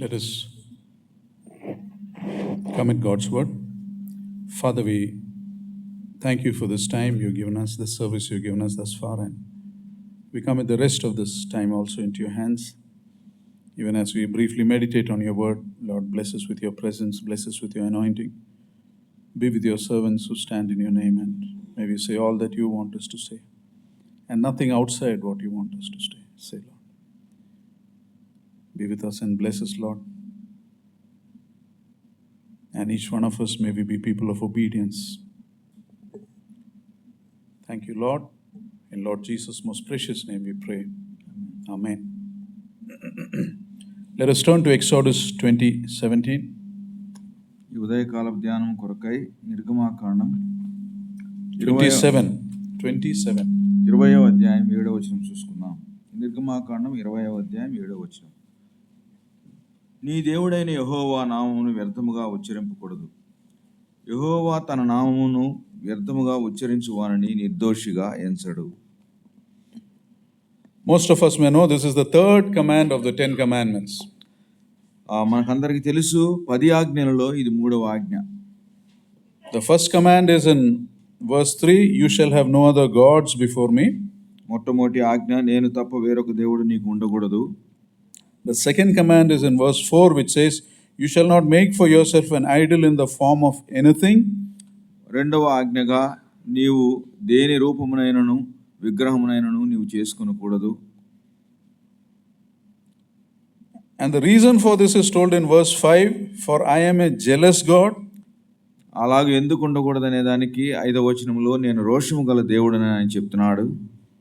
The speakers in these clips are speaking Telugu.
Let us commit God's word. Father, we thank you for this time you've given us, this service you've given us thus far, and we commit the rest of this time also into your hands. Even as we briefly meditate on your word, Lord, bless us with your presence, bless us with your anointing. Be with your servants who stand in your name, and may we say all that you want us to say, and nothing outside what you want us to say, Lord. Be with us and bless us, Lord. And each one of us may we be people of obedience. Thank you, Lord. In Lord Jesus' most precious name we pray. Amen. Let us turn to Exodus 20:17. ఈ ఉదయకాల ధ్యానం కొరకై నిర్గమాకాండం 27. 20వ అధ్యాయం 7వ వచనం చూసుకుందాం. నిర్గమాకాండం 20వ అధ్యాయం 7వ వచనం. నీ దేవుడైన యెహోవా నామమును వ్యర్థముగా ఉచ్చరింపకూడదు. యెహోవా తన నామమును వ్యర్థముగా ఉచ్చరించు వారిని నిర్దోషిగా ఎంచడు. Most of us may know this is the third command of the 10 commandments. మనకందరికి తెలుసు 10 ఆజ్ఞలలో ఇది 3వ ఆజ్ఞ. The first command is in verse 3, you shall have no other gods before me. మొట్టమొదటి ఆజ్ఞ, నేను తప్ప వేరొక దేవుడు నీకు ఉండకూడదు. The second command is in verse 4, which says, you shall not make for yourself an idol in the form of anything. రెండవ ఆజ్ఞగా, నీవు దేని రూపమునైనను విగ్రహమునైనను నీవు చేసుకొనకూడదు. And the reason for this is told in verse 5, for I am a jealous God. అలాగే ఎందుకు ఉండకూడదనే దానికి 5వ వచనంలో నేను రోషము గల దేవుడని ఆయన చెప్తున్నాడు.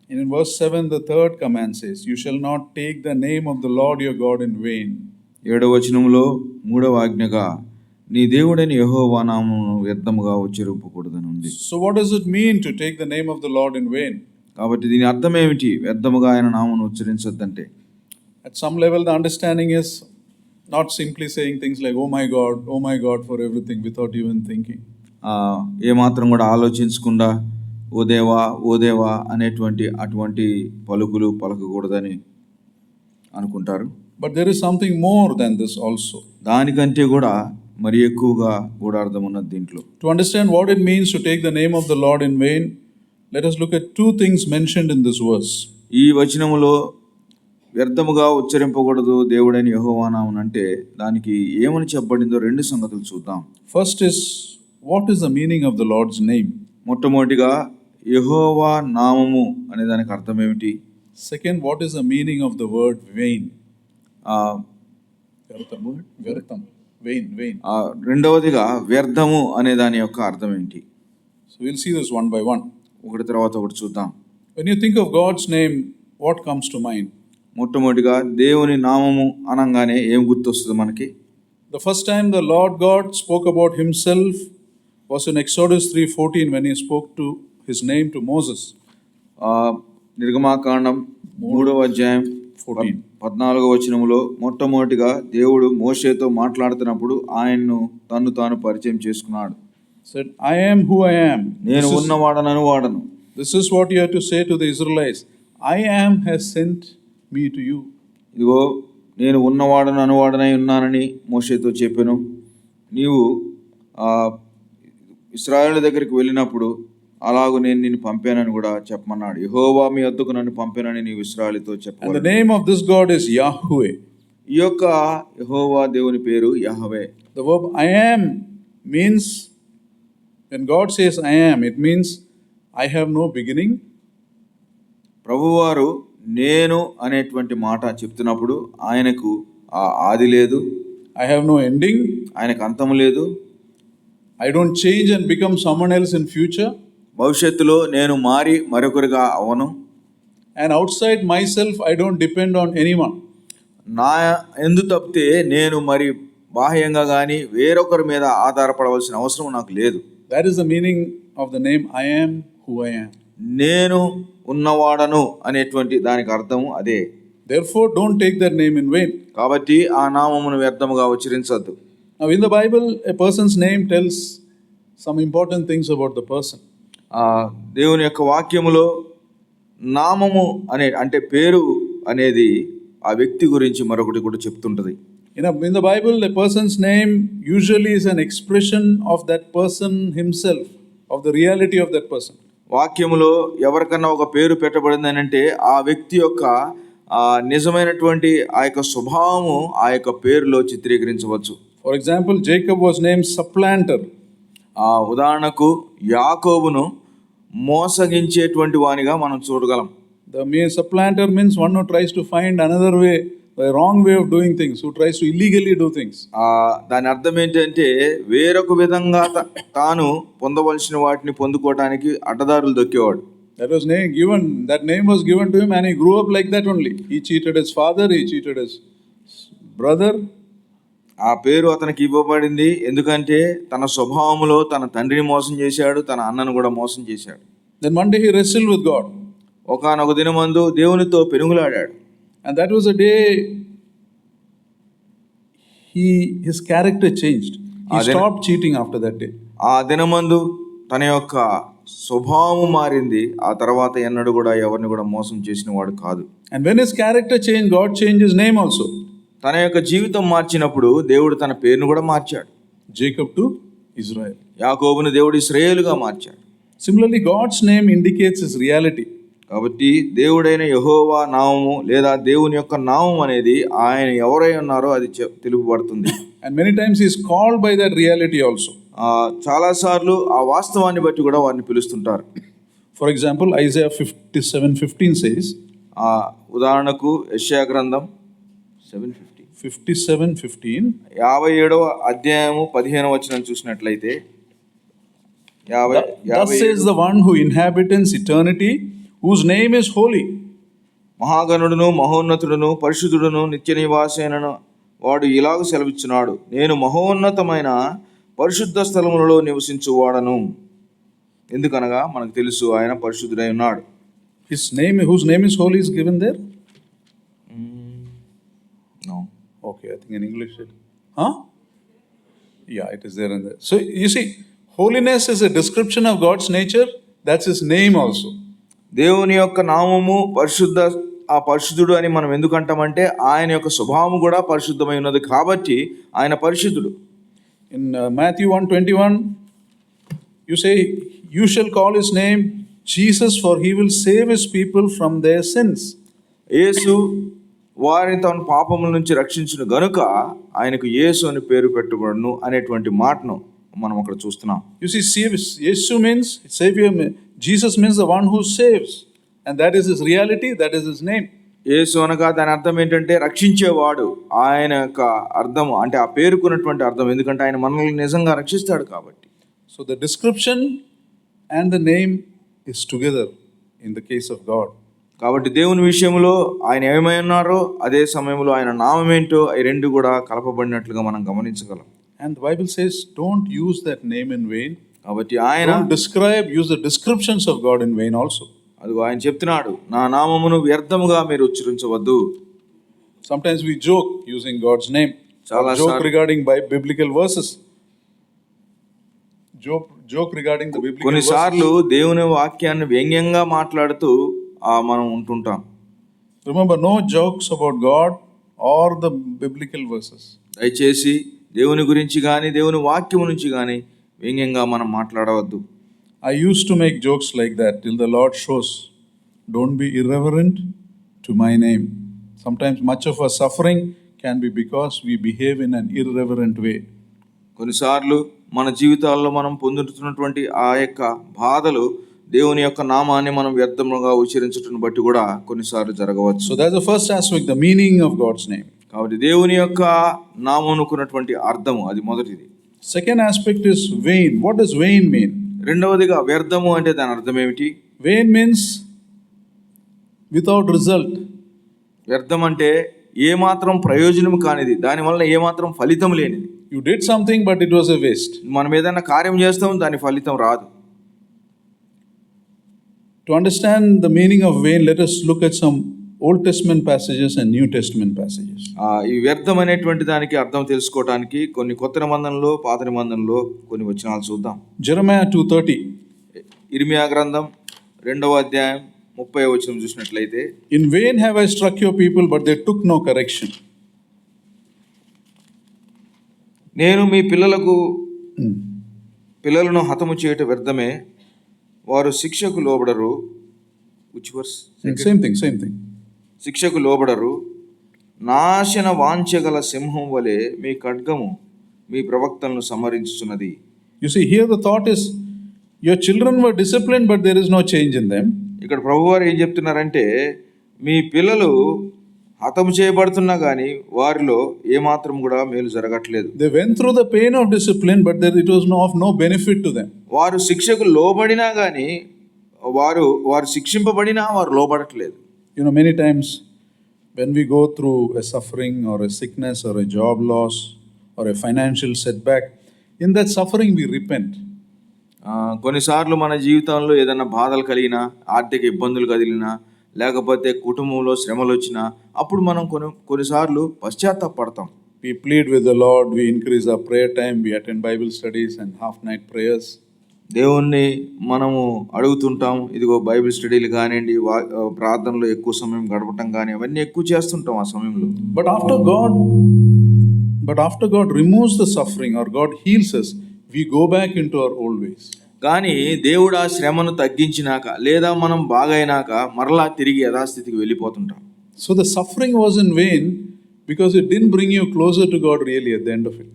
And in verse 7, the third command says, you shall not take the name of the Lord your God in vain. 7వ వచనంలో 3వ ఆజ్ఞగా, నీ దేవుడైన యెహోవా నామమును వ్యర్థముగా ఉచ్చరింపకూడదని ఉంది. So what does it mean to take the name of the Lord in vain? కాబట్టి దీని అర్థం ఏమిటి, వ్యర్థముగా ఆయన నామమును ఉచ్చరించొద్దంటే? At some level, the understanding is not simply saying things like, oh my God for everything without even thinking. ఏమాత్రం కూడా ఆలోచించకుండా ఓ దేవా అనేటువంటి అటువంటి పలుకులు పలకకూడదని అనుకుంటారు. But there is something more than this also. దానికంటే కూడా మరి ఎక్కువగా గూఢార్థం ఉన్నది దీంట్లో. To understand what it means to take the name of the Lord in vain, let us look at two things mentioned in this verse. ఈ వచనములో వ్యర్థముగా ఉచ్చరింపకూడదు దేవుడైన యెహోవా నామమును అంటే దానికి ఏమని చెప్పబడిందో 2 సంగతులు చూద్దాం. First is, what is the meaning of the Lord's name? మొట్టమొదటిగా యెహోవా నామము అనే దానికి అర్థం ఏమిటి? Second, what is the meaning of the word vain? Vain. రెండవదిగా వ్యర్థము అనే దాని యొక్క అర్థం ఏంటి? So we'll see this one by one. ఒకటి తర్వాత ఒకటి చూద్దాం. When you think of God's name, what comes to mind? మొట్టమొదటిగా దేవుని నామము అనగానే ఏం గుర్తొస్తుంది మనకి? The first time the Lord God spoke about himself was in Exodus 3:14 when he spoke to his name to Moses. నిర్గమాకాండం 3వ అధ్యాయం 14వ వచనములో మొట్టమొదటిగా దేవుడు మోషేతో మాట్లాడుతున్నప్పుడు ఆయన్ను తన్ను తాను పరిచయం చేసుకున్నాడు. Said, I am who I am. నేను ఉన్నవాడనను వాడను. This is what you have to say to the Israelites. I am has sent me to you. ఇదిగో నేను ఉన్నవాడను అనువాడనై ఉన్నానని మోషేతో చెప్పాను. నీవు ఇశ్రాయేలు దగ్గరికి వెళ్ళినప్పుడు అలాగూ నేను నిన్ను పంపానని కూడా చెప్పమన్నాడు. యెహోవా మీ వద్దకు నన్ను పంపానని నీవు ఇశ్రాయేలుతో చెప్పావు. And the name of this God is Yahweh. ఈ యొక్క యెహోవా దేవుని పేరు యహవే. The verb I am means, when God says I am, it means I have no beginning. ప్రభువారు నేను అనేటువంటి మాట చెప్తున్నప్పుడు ఆయనకు ఆది లేదు. I have no ending. ఆయనకు అంతము లేదు. I don't change and become someone else in future. భవిష్యత్తులో నేను మారి మరొకరిగా అవను. And outside myself, I don't depend on anyone. నా ఎందు తప్పితే నేను మరి బాహ్యంగా కానీ వేరొకరి మీద ఆధారపడవలసిన అవసరం నాకు లేదు. That is the meaning of the name I am who I am. నేను ఉన్నవాడను అనేటువంటి దానికి అర్థము అదే. Therefore, don't take that name in vain. కాబట్టి ఆ నామమును వ్యర్థముగా ఉచ్చరించద్దు. Now, in the Bible, a person's name tells some important things about the person. దేవుని యొక్క వాక్యములో నామము అంటే పేరు అనేది ఆ వ్యక్తి గురించి మరొకటి కూడా చెప్తుంటది. In the Bible, a person's name usually is an expression of that person himself, of the reality of that person. వాక్యములో ఎవరికన్నా ఒక పేరు పెట్టబడింది అని అంటే ఆ వ్యక్తి యొక్క నిజమైనటువంటి ఆ యొక్క స్వభావము ఆ యొక్క పేరులో చిత్రీకరించవచ్చు. For example, Jacob was named supplanter. ఉదాహరణకు యాకోబును మోసగించేటువంటి వానిగా మనం చూడగలం. The mere supplanter means one who tries to find another way, a wrong way of doing things, who tries to illegally do things. దాని అర్థం ఏంటంటే వేరొక విధంగా తాను పొందవలసిన వాటిని పొందుకోవడానికి అడ్డదారులు దొక్కేవాడు. That name was given to him and he grew up like that only. He cheated his father, he cheated his brother. ఆ పేరు అతనికి ఇవ్వబడింది ఎందుకంటే తన స్వభావంలో తన తండ్రిని మోసం చేశాడు, తన అన్నను కూడా మోసం చేశాడు. Then one day he wrestled with God. ఒకానొక దినమందు దేవునితో పెనుగులాడాడు. And that was a day his character changed. He stopped cheating after that day. ఆ దినమందు తన యొక్క స్వభావం మారింది. ఆ తర్వాత ఎన్నడూ కూడా ఎవరిని కూడా మోసం చేసిన వాడు కాదు. And when his character changed, God changed his name also. తన యొక్క జీవితం మార్చినప్పుడు దేవుడు తన పేరును కూడా మార్చాడు. Jacob to Israel. యాకోబును దేవుడు ఇశ్రాయేలుగా మార్చాడు. Similarly, God's name indicates his reality. కాబట్టి దేవుడైన యెహోవా నామము లేదా దేవుని యొక్క నామం అనేది ఆయన ఎవరై ఉన్నారో అది తెలుపబడుతుంది. And many times he is called by that reality also. చాలాసార్లు ఆ వాస్తవాన్ని బట్టి కూడా వారిని పిలుస్తుంటారు. For example, Isaiah 57:15 says, ఉదాహరణకు యెషయా గ్రంథం 57:15 57వ అధ్యాయము 15వ వచనం చూసినట్లయితే Thus says the one who inhabits eternity, whose name is holy. మహాగణుడును మహోన్నతుడును పరిశుద్ధుడును నిత్య నివాసైనను వాడు ఇలాగ సెలవిచ్చున్నాడు, నేను మహోన్నతమైన పరిశుద్ధ స్థలములలో నివసించువాడను. ఎందుకనగా మనకు తెలుసు ఆయన పరిశుద్ధుడై ఉన్నాడు. His name, whose name is holy, is given there? No. Okay, I think in English it. Yeah, it is there and there. So you see, holiness is a description of God's nature. That's his name also. దేవుని యొక్క నామము ఆ పరిశుద్ధుడు అని మనం ఎందుకు అంటామంటే ఆయన యొక్క స్వభావం కూడా పరిశుద్ధమై ఉన్నది కాబట్టి ఆయన పరిశుద్ధుడు. In Matthew 1:21, you say, you shall call his name Jesus, for he will save his people from their sins. యేసు వారిని తన పాపముల నుంచి రక్షించును గనుక ఆయనకు యేసు అని పేరు పెట్టబడును అనేటువంటి మాటను మనం అక్కడ చూస్తున్నాం. You see, Yesu means Savior. Jesus means the one who saves, and that is his reality, that is his name. యేసు అనగా దాని అర్థం ఏంటంటే రక్షించేవాడు. ఆయన యొక్క అర్థం అంటే ఆ పేరుకున్నటువంటి అర్థం, ఎందుకంటే ఆయన మనల్ని నిజంగా రక్షిస్తాడు కాబట్టి. So the description and the name is together in the case of God. కాబట్టి దేవుని విషయంలో ఆయన ఏమై ఉన్నారో అదే సమయంలో ఆయన నామం ఏంటో ఈ రెండు కూడా కలపబడినట్లుగా మనం గమనించగలం. And the Bible says, don't use that name in vain. కాబట్టి ఆయన use the descriptions of God in vain also. అది ఆయన చెప్తున్నాడు, నా నామమును వ్యర్థముగా మీరు ఉచ్చరించవద్దు. Sometimes we joke using God's name. Joke regarding biblical verses. Joke regarding the biblical verses. కొన్నిసార్లు దేవుని వాక్యాన్ని వ్యంగ్యంగా మాట్లాడుతూ మనం ఉంటుంటాం. Remember, no jokes about God or the biblical verses. దయచేసి దేవుని గురించి కానీ దేవుని వాక్యం నుంచి కానీ వ్యంగ్యంగా మనం మాట్లాడవద్దు. I used to make jokes like that till the Lord shows, don't be irreverent to my name. Sometimes much of our suffering can be because we behave in an irreverent way. కొన్నిసార్లు మన జీవితాల్లో మనం పొందుతున్నటువంటి ఆ యొక్క బాధలు దేవుని యొక్క నామాన్ని మనం వ్యర్థముగా ఉచ్చరించటం బట్టి కూడా కొన్నిసార్లు జరగవచ్చు. So that's the first aspect, the meaning of God's name. కాబట్టి దేవుని యొక్క నామమునకున్నటువంటి అర్థము అది మొదటిది. Second aspect is vain. What does vain mean? రెండవదిగా వ్యర్థము అంటే దాని అర్థం ఏమిటి? Vain means without result. వ్యర్థం అంటే ఏమాత్రం ప్రయోజనం కానిది, దానివల్ల ఏమాత్రం ఫలితం లేనిది. You did something but it was a waste. మనం ఏదైనా కార్యం చేస్తాం, దాని ఫలితం రాదు. To understand the meaning of vain, let us look at some Old Testament passages and New Testament passages. ఈ వ్యర్థం అనేటువంటి దానికి అర్థం తెలుసుకోవడానికి కొన్ని కొత్త నిబంధనలో పాత నిబంధనలో కొన్ని వచనాలు చూద్దాం. Jeremiah 2:30. ఇర్మియా గ్రంథం 2వ అధ్యాయం 30వ వచనం చూసినట్లయితే, In vain have I struck your people, but they took no correction. నేను మీ పిల్లలను హతము చేయట వ్యర్థమే, వారు శిక్షకు లోబడరు. Same thing. శిక్షకు లోబడరు. నాశన వాంఛగల సింహం వలె మీ ఖడ్గము మీ ప్రవక్తలను సంహరించుచున్నది. You see, here the thought is, your children were disciplined, but there is no change in them. ఇక్కడ ప్రభువారు ఏం చెప్తున్నారంటే, మీ పిల్లలు హతము చేయబడుతున్నా కానీ వారిలో ఏమాత్రం కూడా మేలు జరగట్లేదు. They went through the pain of discipline, but it was of no benefit to them. వారు శిక్షకు లోబడినా కానీ వారు శిక్షింపబడినా వారు లోబడట్లేదు. You know, many times when we go through a suffering or a sickness or a job loss or a financial setback, in that suffering we repent. కొన్నిసార్లు మన జీవితంలో ఏదైనా బాధలు కలిగినా, ఆర్థిక ఇబ్బందులు కలిగినా, లేకపోతే కుటుంబంలో శ్రమలు వచ్చినా అప్పుడు మనం కొన్నిసార్లు పశ్చాత్తాపడతాం. We plead with the Lord, we increase our prayer time, we attend Bible studies and half night prayers. దేవుణ్ణి మనము అడుగుతుంటాం. ఇదిగో బైబిల్ స్టడీలు కానివ్వండి, ప్రార్థనలో ఎక్కువ సమయం గడపటం కానీ అవన్నీ ఎక్కువ చేస్తుంటాం ఆ సమయంలో. But after God removes the suffering or God heals us, we go back into our old ways. కానీ దేవుడు ఆ శ్రమను తగ్గించినాక లేదా మనం బాగైనాక మరలా తిరిగి యథాస్థితికి వెళ్ళిపోతుంటాం. So the suffering was in vain because it didn't bring you closer to God really at the end of it.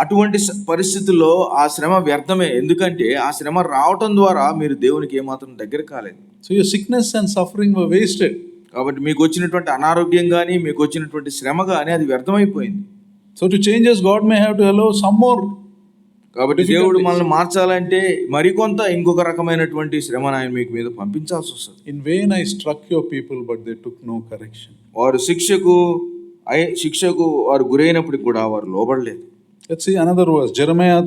అటువంటి పరిస్థితుల్లో ఆ శ్రమ వ్యర్థమే. ఎందుకంటే ఆ శ్రమ రావటం ద్వారా మీరు దేవునికి ఏమాత్రం దగ్గర కాలేదు. So your sickness and suffering were wasted. కాబట్టి మీకు వచ్చినటువంటి అనారోగ్యం కానీ మీకు వచ్చినటువంటి శ్రమ కానీ అది వ్యర్థమైపోయింది. So to change us, God may have to allow some more. కాబట్టి దేవుడు మనల్ని మార్చాలంటే మరికొంత ఇంకొక రకమైనటువంటి శ్రమను ఆయన మీకు మీద పంపించాల్సి వస్తుంది. In vain I struck your people, but they took no correction. వారు శిక్షకు వారు గురైనప్పటికి కూడా వారు లోబడలేదు. Let's see another verse, Jeremiah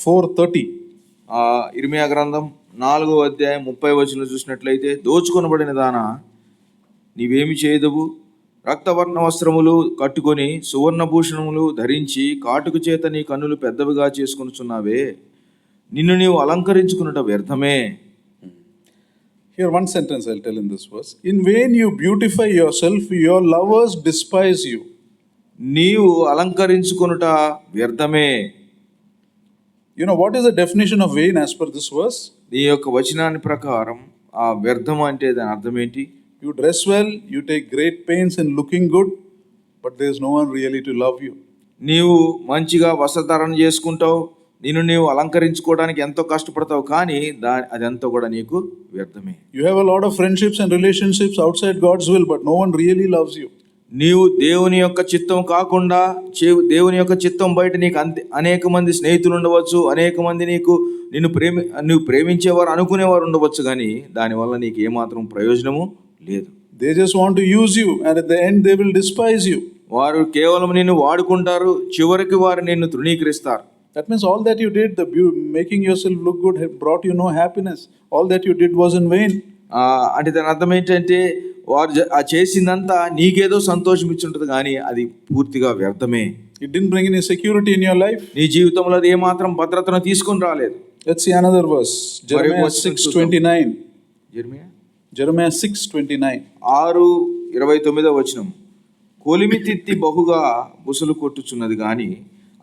4:30. ఇర్మియా గ్రంథం 4వ అధ్యాయం 30వ వచనం చూసినట్లయితే, దోచుకొనబడిన దానా నీవేమి చేయదవు? రక్తవర్ణ వస్త్రములు కట్టుకొని సువర్ణభూషణములు ధరించి కాటుకు చేత నీ కన్నులు పెద్దవిగా చేసుకొనుచున్నావే, నిన్ను నీవు అలంకరించుకున్నట వ్యర్థమే. Here one sentence I'll tell in this verse. In vain you beautify yourself, your lovers despise you. నీవు అలంకరించుకొనుట వ్యర్థమే. You know what is the definition of vain as per this verse? నీ యొక్క వచనాన్ని ప్రకారం ఆ వ్యర్థం అంటే దాని అర్థం ఏంటి? You dress well, you take great pains in looking good, but there is no one really to love you. నీవు మంచిగా వస్త్రధారణ చేసుకుంటావు, నిన్ను నీవు అలంకరించుకోవడానికి ఎంతో కష్టపడతావు, కానీ అదంతా కూడా నీకు వ్యర్థమే. You have a lot of friendships and relationships outside God's will, but no one really loves you. నీవు దేవుని యొక్క చిత్తం కాకుండా దేవుని యొక్క చిత్తం బయట నీకు అనేక మంది స్నేహితులు ఉండవచ్చు, అనేక మంది నువ్వు ప్రేమించేవారు అనుకునేవారు ఉండవచ్చు, కానీ దానివల్ల నీకు ఏమాత్రం ప్రయోజనము లేదు. They just want to use you, and at the end they will despise you. వారు కేవలం నిన్ను వాడుకుంటారు, చివరికి వారు నిన్ను తృణీకరిస్తారు. That means all that you did, making yourself look good, brought you no happiness. All that you did was in vain. అంటే దాని అర్థం ఏంటంటే వారు చేసిందంతా నీకేదో సంతోషం ఇచ్చుంటుంది, కానీ అది పూర్తిగా వ్యర్థమే. It didn't bring any security in your life. నీ జీవితంలో అది ఏమాత్రం భద్రతను తీసుకొని రాలేదు. Let's see another verse, Jeremiah 6:29. Jeremiah 6:29. 6:29 వచనం. కొలిమి తిత్తి బహుగా బుసలు కొట్టుచున్నది కానీ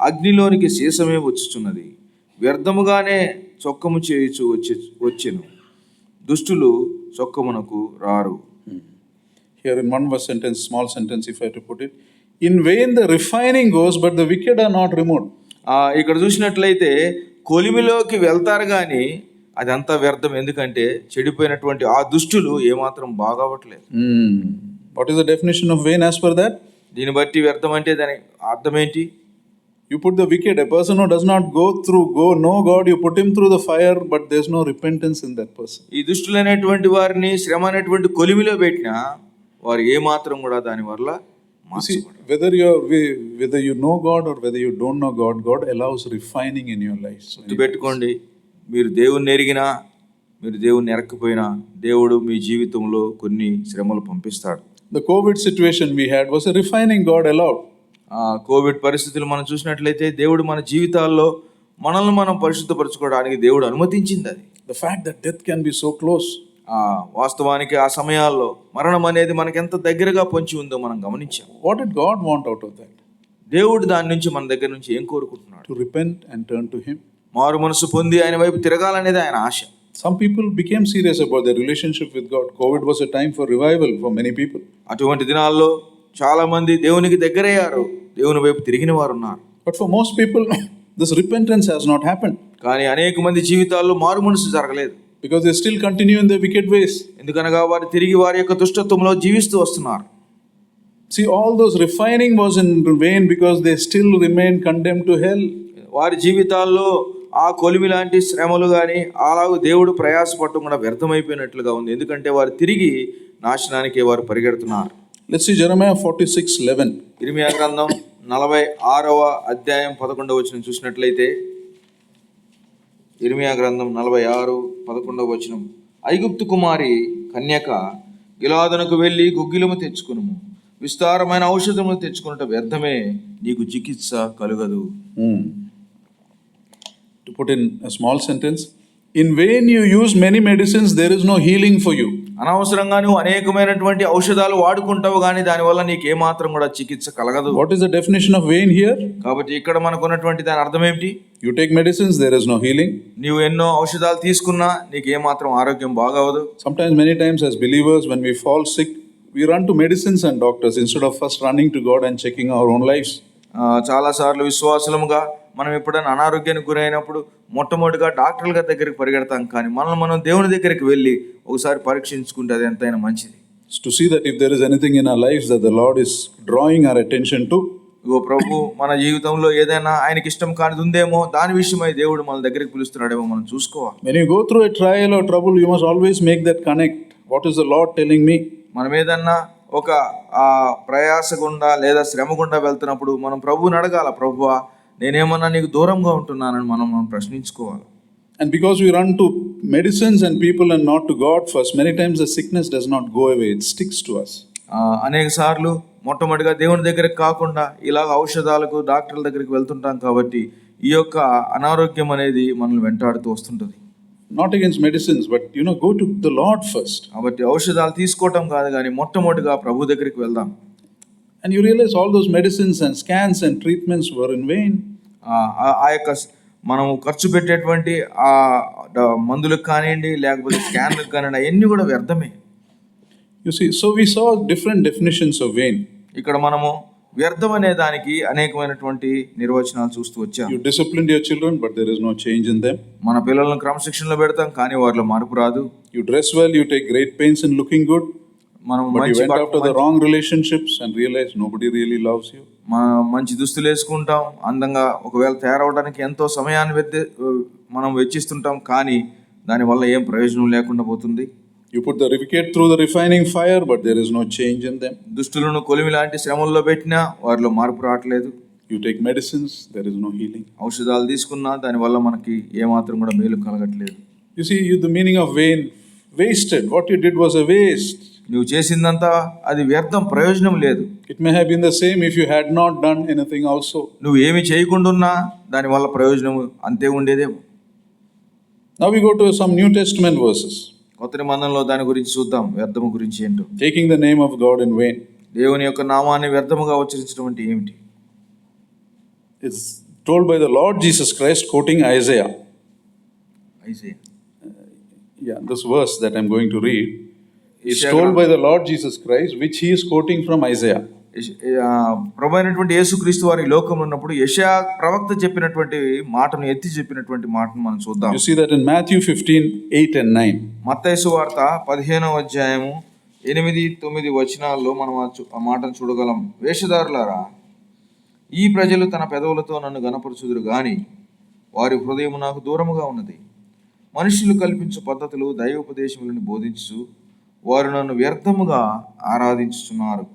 అగ్నిలోనికి శీసమే వచ్చుచున్నది, వ్యర్థముగానే చొక్కము చేయుచు వచ్చెను, దుష్టులు చొక్కమునకు రారు. Here in one verse sentence, small sentence if I have to put it, in vain the refining goes, but the wicked are not removed. ఇక్కడ చూసినట్లయితే కొలిమిలోకి వెళ్తారు కానీ అదంతా వ్యర్థం. ఎందుకంటే చెడిపోయినటువంటి ఆ దుష్టులు ఏమాత్రం బాగవట్లేదు. What is the definition of vain as per that? దీన్ని బట్టి వ్యర్థం అంటే దాని అర్థం ఏంటి? You put the wicked, a person who does not know God, you put him through the fire, but there's no repentance in that person. ఈ దుష్టులైనటువంటి వారిని శ్రమ అనేటువంటి కొలిమిలో పెట్టినా వారు ఏమాత్రం కూడా దాని వల్ల whether you know God or whether you don't know God, God allows refining in your life. గుర్తుపెట్టుకోండి, మీరు దేవుణ్ణి ఎరిగినా మీరు దేవుణ్ణి ఎరక్కపోయినా దేవుడు మీ జీవితంలో కొన్ని శ్రమలు పంపిస్తాడు. The COVID situation we had was a refining God allowed. Covid పరిస్థితులు మనం చూసినట్లయితే దేవుడు మన జీవితాల్లో మనల్ని మనం పరిశుద్ధపరచుకోవడానికి దేవుడు అనుమతించింది. అది the fact that death can be so close. వాస్తవానికి ఆ సమయాల్లో మరణం అనేది మనకి ఎంత దగ్గరగా పొంచి ఉందో మనం గమనించాం. What did God want out of that? దేవుడు దాని నుంచి మన దగ్గర నుంచి ఏం కోరుకుంటున్నాడు? To repent and turn to Him. మారు మనసు పొంది ఆయన వైపు తిరగాలనేది ఆయన ఆశ. Some people became serious about their relationship with God. COVID was a time for revival for many people. అటువంటి దినాల్లో చాలా మంది దేవునికి దగ్గరయ్యారు, దేవుని వైపు తిరిగిన వారు ఉన్నారు. But for most people, this repentance has not happened. కానీ అనేక మంది జీవితాల్లో మారు మనసు జరగలేదు. Because they still continue in their wicked ways. ఎందుకనగా వారు తిరిగి వారి యొక్క దుష్టత్వంలో జీవిస్తూ వస్తున్నారు. See, all those refining was in vain because they still remain condemned to hell. వారి జీవితాల్లో ఆ కొలిమి లాంటి శ్రమలు కానీ అలాగూ దేవుడు ప్రయాసపడకుండా వ్యర్థమైపోయినట్లుగా ఉంది. ఎందుకంటే వారు తిరిగి నాశనానికి వారు పరిగెడుతున్నారు. Let's see Jeremiah 46:11. ఇర్మియా గ్రంథం 46వ అధ్యాయం 11వ వచనం చూసినట్లయితే, ఇర్మియా గ్రంథం 46:11వ వచనం, ఐగుప్తు కుమారి కన్యక గిలాదునకు వెళ్ళి గుగ్గిలము తెచ్చుకునుము, విస్తారమైన ఔషధములు తెచ్చుకున్నట వ్యర్థమే, నీకు చికిత్స కలుగదు. To put in a small sentence, in vain you use many medicines, there is no healing for you. అనవసరంగా నువ్వు అనేకమైనటువంటి ఔషధాలు వాడుకుంటావు కానీ దానివల్ల నీకు ఏమాత్రం కూడా చికిత్స కలగదు. What is the definition of vain here? కాబట్టి ఇక్కడ మనకు ఉన్నటువంటి దాని అర్థం ఏమిటి? You take medicines, there is no healing. నీవు ఎన్నో ఔషధాలు తీసుకున్నా నీకు ఏమాత్రం ఆరోగ్యం బాగవదు. Sometimes, many times as believers, when we fall sick, we run to medicines and doctors instead of first running to God and checking our own lives. చాలాసార్లు విశ్వాసులముగా మనం ఎప్పుడైనా అనారోగ్యానికి గురైనప్పుడు మొట్టమొదటిగా డాక్టర్ల దగ్గరికి పరిగెడతాం, కానీ మనం దేవుని దగ్గరికి వెళ్ళి ఒకసారి పరీక్షించుకుంటే అది ఎంతైనా మంచిది. To see that if there is anything in our lives that the Lord is drawing our attention to, ఇగో ప్రభు మన జీవితంలో ఏదైనా ఆయనకి ఇష్టం కానిది ఉందేమో, దాని విషయమై దేవుడు మన దగ్గరికి పిలుస్తున్నాడేమో మనం చూసుకోవాలి. when you go through a trial or trouble, you must always make that connect. What is the Lord telling me? మనం ఏదన్నా ఒక ప్రయాస గుండా లేదా శ్రమ గుండా వెళ్తున్నప్పుడు మనం ప్రభువుని అడగాల, ప్రభువా నేనేమన్నా నీకు దూరంగా ఉంటున్నానని మనం ప్రశ్నించుకోవాలి. And because we run to medicines and people and not to God first, many times the sickness does not go away, it sticks to us. అనేక సార్లు మొట్టమొదటిగా దేవుని దగ్గరికి కాకుండా ఇలాగ ఔషధాలకు డాక్టర్ల దగ్గరికి వెళ్తుంటాం కాబట్టి ఈ యొక్క అనారోగ్యం అనేది మనల్ని వెంటాడుతూ వస్తుంటుంది. Not against medicines, but go to the Lord first. కాబట్టి ఔషధాలు తీసుకోవటం కాదు కానీ మొట్టమొదటిగా ప్రభు దగ్గరికి వెళ్దాం. And you realize all those medicines and scans and treatments were in vain. ఆ యొక్క మనం ఖర్చు పెట్టేటువంటి ఆ మందులకు కానివ్వండి లేకపోతే స్కాన్లకు కానివ్వండి అవన్నీ కూడా వ్యర్థమే. You see, so we saw different definitions of vain. ఇక్కడ మనము వ్యర్థం అనే దానికి అనేకమైనటువంటి నిర్వచనాలు చూస్తూ వచ్చాం. You disciplined your children, but there is no change in them. మన పిల్లలను క్రమశిక్షణలో పెడతాం కానీ వారిలో మార్పు రాదు. You dress well, you take great pains in looking good, but you went after the wrong relationships and realized nobody really loves you. మంచి దుస్తులు వేసుకుంటాం, అందంగా ఒకవేళ తయారవడానికి ఎంతో సమయాన్ని మనం వెచ్చిస్తుంటాం, కానీ దానివల్ల ఏం ప్రయోజనం లేకుండా పోతుంది. You put the wicked through the refining fire, but there is no change in them. దుష్టులను కొలిమి లాంటి శ్రమల్లో పెట్టినా వారిలో మార్పు రావట్లేదు. You take medicines, there is no healing. ఔషధాలు తీసుకున్నా దానివల్ల మనకి ఏమాత్రం కూడా మేలు కలగట్లేదు. You see, the meaning of vain, wasted. What you did was a waste. నువ్వు చేసిందంతా అది వ్యర్థం, ప్రయోజనం లేదు. It may have been the same if you had not done anything also. నువ్వు ఏమి చేయకుండా ఉన్నా దానివల్ల ప్రయోజనం అంతే ఉండేదేమో. Now we go to some New Testament verses. కొత్త నిబంధనలో దాని గురించి చూద్దాం, వ్యర్థము గురించి ఏంటో. Taking the name of God in vain. దేవుని యొక్క నామాన్ని వ్యర్థముగా ఉచ్చరించడం అంటే ఏమిటి? It's told by the Lord Jesus Christ, quoting Isaiah. This verse that I'm going to read is told by the Lord Jesus Christ, which he is quoting from Isaiah. ప్రభు అయినటువంటి యేసుక్రీస్తు వారి లోకంలో ఉన్నప్పుడు యెషయా ప్రవక్త చెప్పినటువంటి మాటను ఎత్తి చెప్పినటువంటి మాటను మనం చూద్దాం. You see that in Matthew 15:8 and 9. మత్తయి సువార్త 15వ అధ్యాయము 8-9 వచనాల్లో మనం ఆ మాటను చూడగలం. వేషధారులారా, ఈ ప్రజలు తన పెదవులతో నన్ను గణపరచుదురు గాని వారి హృదయం నాకు దూరముగా ఉన్నది. మనుషులు కల్పించు పద్ధతులు దైవోపదేశములను బోధించు వారు నన్ను వ్యర్థముగా ఆరాధించుచున్నారు.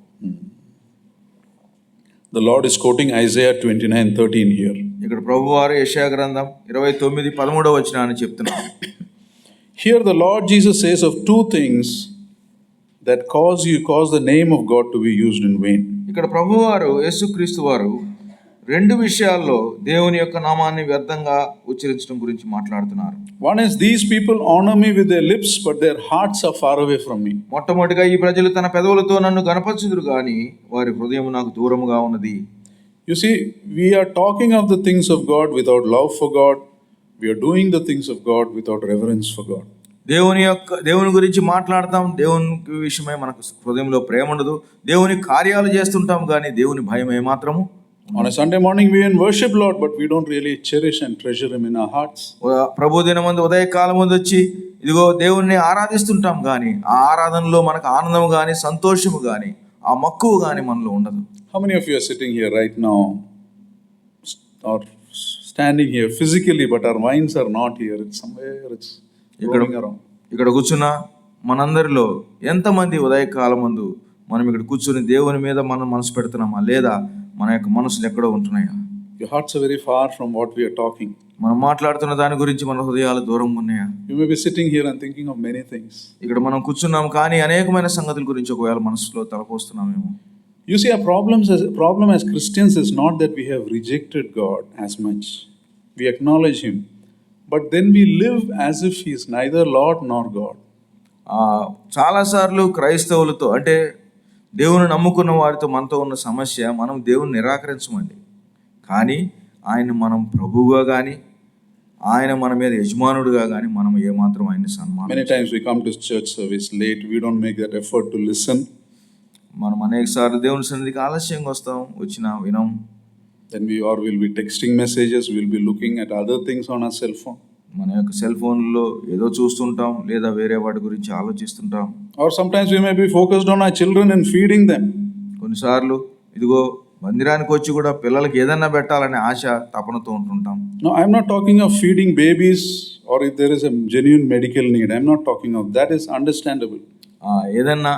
The Lord is quoting Isaiah 29:13 here. ఇక్కడ ప్రభువారు యెషయా గ్రంథం 29:13వ వచనాన్ని చెప్తున్నారు. Here the Lord Jesus says of two things that cause the name of God to be used in vain. ఇక్కడ ప్రభువారు యేసుక్రీస్తు వారు రెండు విషయాల్లో దేవుని యొక్క నామాన్ని వ్యర్థంగా ఉచ్చరించడం గురించి మాట్లాడుతున్నారు. One is, these people honor me with their lips, but their hearts are far away from me. మొట్టమొదటిగా ఈ ప్రజలు తన పెదవులతో నన్ను గణపరచుదురు గాని వారి హృదయం నాకు దూరముగా ఉన్నది. You see, we are talking of the things of God without love for God. We are doing the things of God without reverence for God. దేవుని గురించి మాట్లాడతాం, దేవుని విషయమై మనకు హృదయంలో ప్రేమ ఉండదు. దేవుని కార్యాలు చేస్తుంటాం కానీ దేవుని భయం ఏమాత్రము. On a Sunday morning we in worship Lord, but we don't really cherish and treasure Him in our hearts. ప్రభు దినమందు ఉదయకాలం ముందు వచ్చి ఇదిగో దేవుణ్ణి ఆరాధిస్తుంటాం కానీ ఆ ఆరాధనలో మనకు ఆనందం కానీ సంతోషము కానీ ఆ మక్కువ కానీ మనలో ఉండదు. How many of you are sitting here right now or standing here physically, but our minds are not here? It's somewhere, it's roaming around. ఇక్కడ కూర్చున్న మనందరిలో ఎంతమంది ఉదయకాలం ముందు మనం ఇక్కడ కూర్చుని దేవుని మీద మనం మనసు పెడుతున్నామా, లేదా మన యొక్క మనసులు ఎక్కడో ఉంటున్నాయా? Your hearts are very far from what we are talking. మనం మాట్లాడుతున్న దాని గురించి మన హృదయాలు దూరంగా ఉన్నాయా? You may be sitting here and thinking of many things. ఇక్కడ మనం కూర్చున్నాం కానీ అనేకమైన సంగతుల గురించి ఒకవేళ మనసులో తలపోస్తున్నామేమో. You see, our problem as Christians is not that we have rejected God as much. We acknowledge Him, but then we live as if He is neither Lord nor God. చాలాసార్లు క్రైస్తవులతో అంటే దేవుని నమ్ముకున్న వారితో మనతో ఉన్న సమస్య, మనం దేవుని నిరాకరించమండి, కానీ ఆయన మనం ప్రభువుగా కానీ ఆయన మన మీద యజమానుడుగా కానీ మనం ఏమాత్రం ఆయన్ని సన్మానం. Many times we come to church service late. We don't make that effort to listen. మనం అనేక సార్లు దేవుని సన్నిధికి ఆలస్యంగా వస్తాం, వచ్చినా వినం. Then will be texting messages. We'll be looking at other things on our cell phone. మన యొక్క సెల్ ఫోన్లో ఏదో చూస్తుంటాం, లేదా వేరే వాటి గురించి ఆలోచిస్తుంటాం. Or sometimes we may be focused on our children and feeding them. కొన్నిసార్లు ఇదిగో మందిరానికి వచ్చి కూడా పిల్లలకి ఏదన్నా పెట్టాలనే ఆశ తపనతో ఉంటుంటాం. No, I'm not talking of feeding babies or if there is a genuine medical need. I'm not talking of that. Is understandable. ఏదన్నా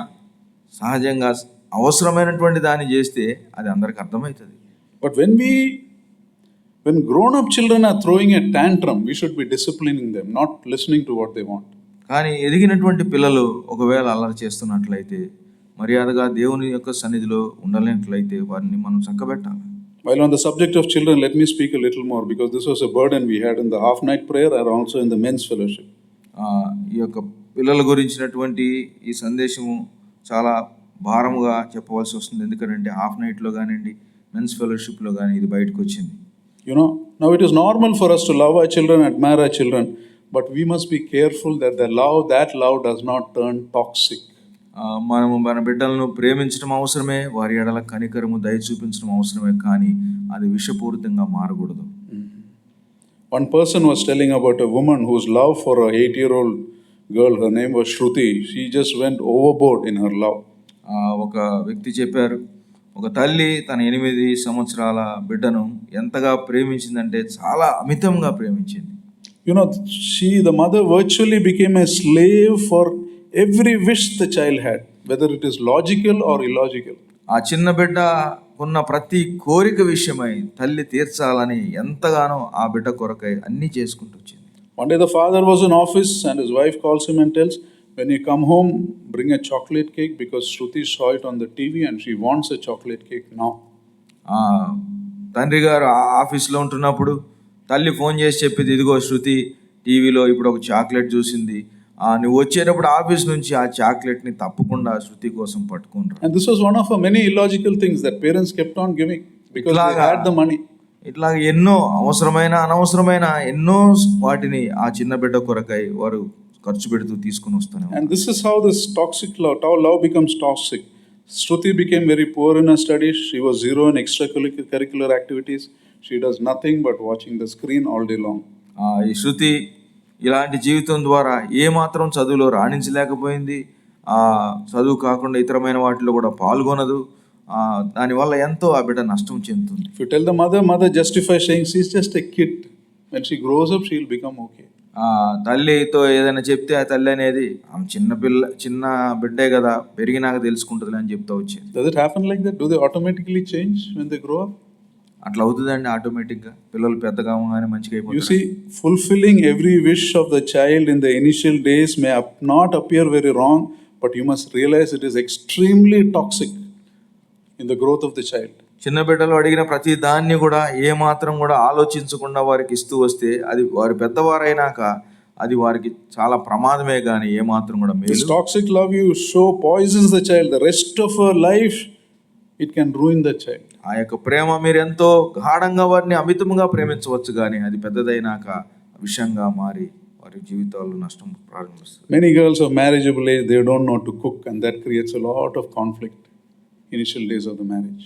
సహజంగా అవసరమైనటువంటి దాన్ని చేస్తే అది అందరికి అర్థమవుతుంది. But when grown-up children are throwing a tantrum, we should be disciplining them, not listening to what they want. కానీ ఎదిగినటువంటి పిల్లలు ఒకవేళ అల్లరి చేస్తున్నట్లయితే, మర్యాదగా దేవుని యొక్క సన్నిధిలో ఉండలేనట్లయితే వారిని మనం చక్కబెట్టాలి. While on the subject of children, let me speak a little more, because this was a burden we had in the half-night prayer and also in the men's fellowship. ఈ యొక్క పిల్లల గురించినటువంటి ఈ సందేశము చాలా భారముగా చెప్పవలసి వస్తుంది. ఎందుకంటే హాఫ్ నైట్లో కానివ్వండి, మెన్స్ ఫెలోషిప్లో కానీ ఇది బయటకు వచ్చింది. You know, now it is normal for us to love our children, admire our children, but we must be careful that that love does not turn toxic. మనము మన బిడ్డలను ప్రేమించడం అవసరమే, వారి ఎడల కనికరము దయ చూపించడం అవసరమే, కానీ అది విషపూరితంగా మారకూడదు. One person was telling about a woman whose love for a 8-year-old girl, her name was Shruti, she just went overboard in her love. ఒక వ్యక్తి చెప్పారు, ఒక తల్లి తన 8 సంవత్సరాల బిడ్డను ఎంతగా ప్రేమించిందంటే చాలా అమితంగా ప్రేమించింది. You know, the mother virtually became a slave for every wish the child had, whether it is logical or illogical. ఆ చిన్న బిడ్డ ఉన్న ప్రతి కోరిక విషయమై తల్లి తీర్చాలని ఎంతగానో ఆ బిడ్డ కొరకై అన్నీ చేసుకుంటూ వచ్చింది. One day the father was in office and his wife calls him and tells, when you come home, bring a chocolate cake because Shruti saw it on the TV and she wants a chocolate cake now. తండ్రి గారు ఆఫీస్లో ఉంటున్నప్పుడు తల్లి ఫోన్ చేసి చెప్పింది, ఇదిగో శృతి టీవీలో ఇప్పుడు ఒక చాక్లెట్ చూసింది, నువ్వు వచ్చేటప్పుడు ఆఫీస్ నుంచి ఆ చాక్లెట్ని తప్పకుండా శృతి కోసం పట్టుకుంటా. And this was one of many illogical things that parents kept on giving because they had the money. ఇట్లా ఎన్నో అవసరమైన అనవసరమైన ఎన్నో వాటిని ఆ చిన్న బిడ్డ కొరకై వారు ఖర్చు పెడుతూ తీసుకుని వస్తాను. And this is how this toxic love becomes toxic. Shruti became very poor in her studies. She was zero in extracurricular activities. She does nothing but watching the screen all day long. ఈ శృతి ఇలాంటి జీవితం ద్వారా ఏమాత్రం చదువులో రాణించలేకపోయింది. చదువు కాకుండా ఇతరమైన వాటిలో కూడా పాల్గొనదు. దానివల్ల ఎంతో ఆ బిడ్డ నష్టం చెందుతుంది. If you tell the mother justifies saying she's just a kid. When she grows up, she'll become okay. తల్లితో ఏదైనా చెప్తే ఆ తల్లి అనేది ఆమె చిన్న బిడ్డే కదా, పెరిగినాక తెలుసుకుంటుంది అని చెప్తా వచ్చేది. Does it happen like that? Do they automatically change when they grow up? అట్లా అవుతుందండి ఆటోమేటిక్గా. పిల్లలు పెద్దగా అవగానే మంచిగా అయిపోతారు. You see, fulfilling every wish of the child in the initial days may not appear very wrong, but you must realize it is extremely toxic in the growth of the child. చిన్న బిడ్డలు అడిగిన ప్రతి దాన్ని కూడా ఏమాత్రం కూడా ఆలోచించకుండా వారికి ఇస్తూ వస్తే అది వారి పెద్దవారైనాక అది వారికి చాలా ప్రమాదమే కానీ ఏమాత్రం కూడా మేలు. This toxic love you show poisons the child. The rest of her life it can ruin the child. ఆ యొక్క ప్రేమ మీరు ఎంతో గాఢంగా వారిని అమితంగా ప్రేమించవచ్చు, కానీ అది పెద్దదైనాక విషంగా మారి వారి జీవితాల్లో నష్టం ప్రారంభిస్తుంది. Many girls of marriageable age, they don't know to cook, and that creates a lot of conflict initial days of the marriage.